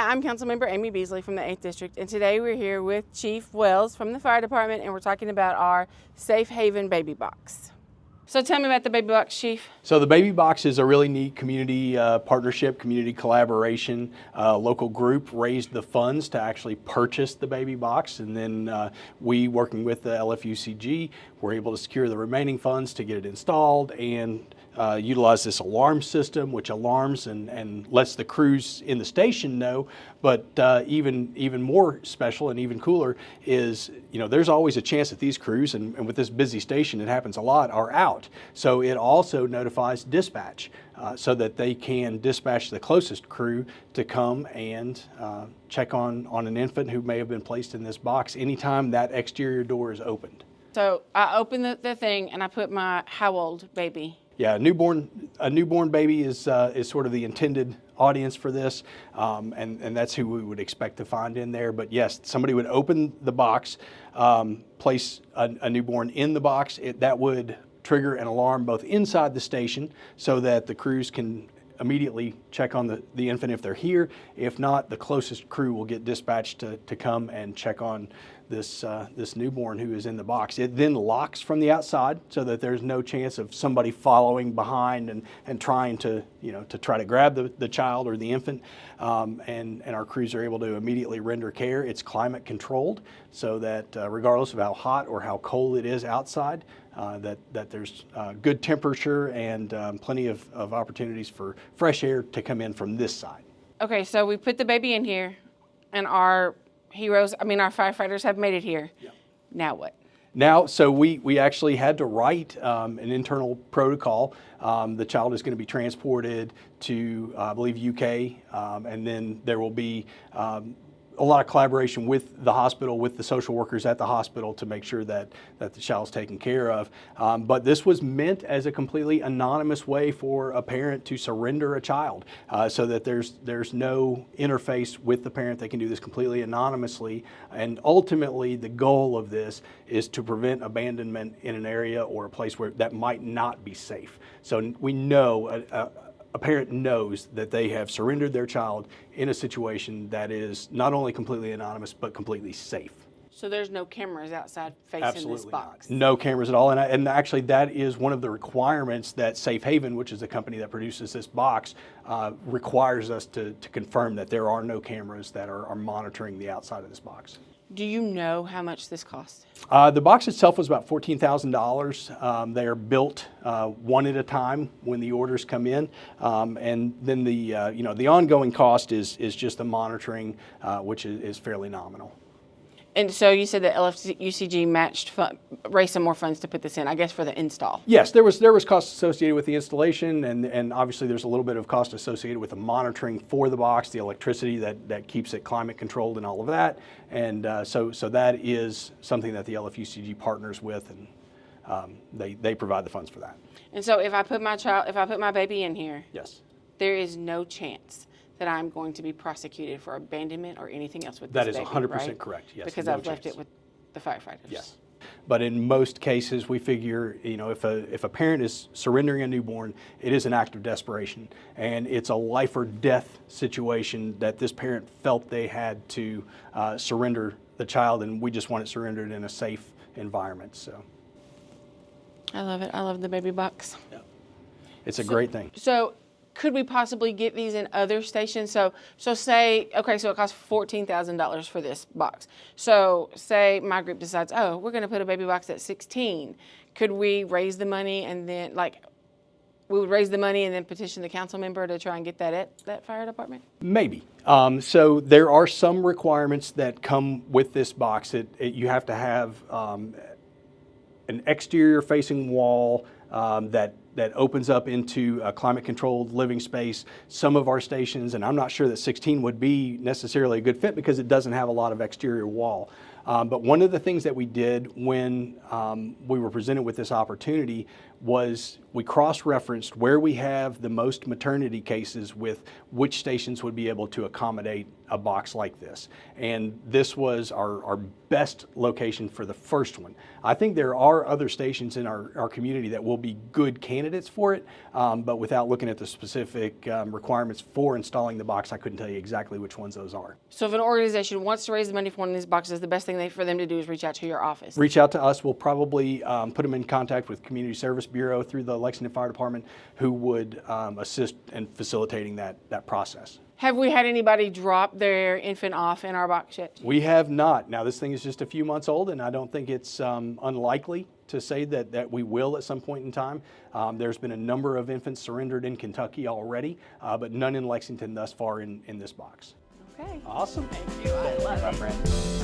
Hi, I'm Councilmember Amy Beasley from the 8th District, and today we're here with Chief Wells from the Fire Department, and we're talking about our Safe Haven Baby Box. So tell me about the Baby Box, Chief. So the Baby Box is a really neat community partnership, community collaboration. Local group raised the funds to actually purchase the Baby Box, and then we, working with the LFUCG, were able to secure the remaining funds to get it installed and utilize this alarm system, which alarms and lets the crews in the station know. But even more special and even cooler is, there's always a chance that these crews, and with this busy station, it happens a lot, are out. So it also notifies dispatch so that they can dispatch the closest crew to come and check on an infant who may have been placed in this box anytime that exterior door is opened. So I open the thing and I put my how old baby? Yeah, a newborn baby is sort of the intended audience for this, and that's who we would expect to find in there. But yes, somebody would open the box, place a newborn in the box. That would trigger an alarm both inside the station so that the crews can immediately check on the infant if they're here. If not, the closest crew will get dispatched to come and check on this newborn who is in the box. It then locks from the outside so that there's no chance of somebody following behind and trying to try to grab the child or the infant. And our crews are able to immediately render care. It's climate controlled so that regardless of how hot or how cold it is outside, that there's good temperature and plenty of opportunities for fresh air to come in from this side. Okay, so we put the baby in here, and our firefighters have made it here. Yeah. Now what? Now, so we actually had to write an internal protocol. The child is going to be transported to, I believe, UK, and then there will be a lot of collaboration with the hospital, with the social workers at the hospital to make sure that the child's taken care of. But this was meant as a completely anonymous way for a parent to surrender a child so that there's no interface with the parent. They can do this completely anonymously. And ultimately, the goal of this is to prevent abandonment in an area or a place where that might not be safe. So we know a parent knows that they have surrendered their child in a situation that is not only completely anonymous, but completely safe. So there's no cameras outside facing Absolutely this box? Not. No cameras at all. And actually that is one of the requirements that Safe Haven, which is the company that produces this box, requires us to confirm that there are no cameras that are monitoring the outside of this box. Do you know how much this costs? The box itself was about $14,000. They are built one at a time when the orders come in, and then the ongoing cost is just the monitoring, which is fairly nominal. And so you said that LFUCG raised some more funds to put this in, I guess, for the install. Yes, there was cost associated with the installation, and obviously there's a little bit of cost associated with the monitoring for the box, the electricity that keeps it climate controlled and all of that. And so that is something that the LFUCG partners with, and they provide the funds for that. And so if I put my baby in here, yes, there is no chance that I'm going to be prosecuted for abandonment or anything else with this baby, that is 100% right? correct. Yes, because I've left it with the firefighters. Yes, but in most cases, we figure if a parent is surrendering a newborn, it is an act of desperation, and it's a life or death situation that this parent felt they had to surrender the child, and we just want it surrendered in a safe environment. So, I love it. I love the Baby Box. Yeah. It's a great thing. So, could we possibly get these in other stations? So say, okay, so it costs $14,000 for this box. So say my group decides, oh, we're going to put a Baby Box at 16. Could we raise the money and then, we would raise the money and then petition the council member to try and get that at that fire department? Maybe. So there are some requirements that come with this box. You have to have an exterior facing wall that opens up into a climate-controlled living space. Some of our stations, and I'm not sure that 16 would be necessarily a good fit because it doesn't have a lot of exterior wall. But one of the things that we did when we were presented with this opportunity was we cross-referenced where we have the most maternity cases with which stations would be able to accommodate a box like this. And this was our best location for the first one. I think there are other stations in our community that will be good candidates for it, but without looking at the specific requirements for installing the box, I couldn't tell you exactly which ones those are. So if an organization wants to raise the money for one of these boxes, the best thing for them to do is reach out to your office. Reach out to us. We'll probably put them in contact with Community Service Bureau through the Lexington Fire Department, who would assist in facilitating that process. Have we had anybody drop their infant off in our box yet? We have not. Now, this thing is just a few months old, and I don't think it's unlikely to say that we will at some point in time. There's been a number of infants surrendered in Kentucky already, but none in Lexington thus far in this box. Okay. Awesome. Thank you. I love it.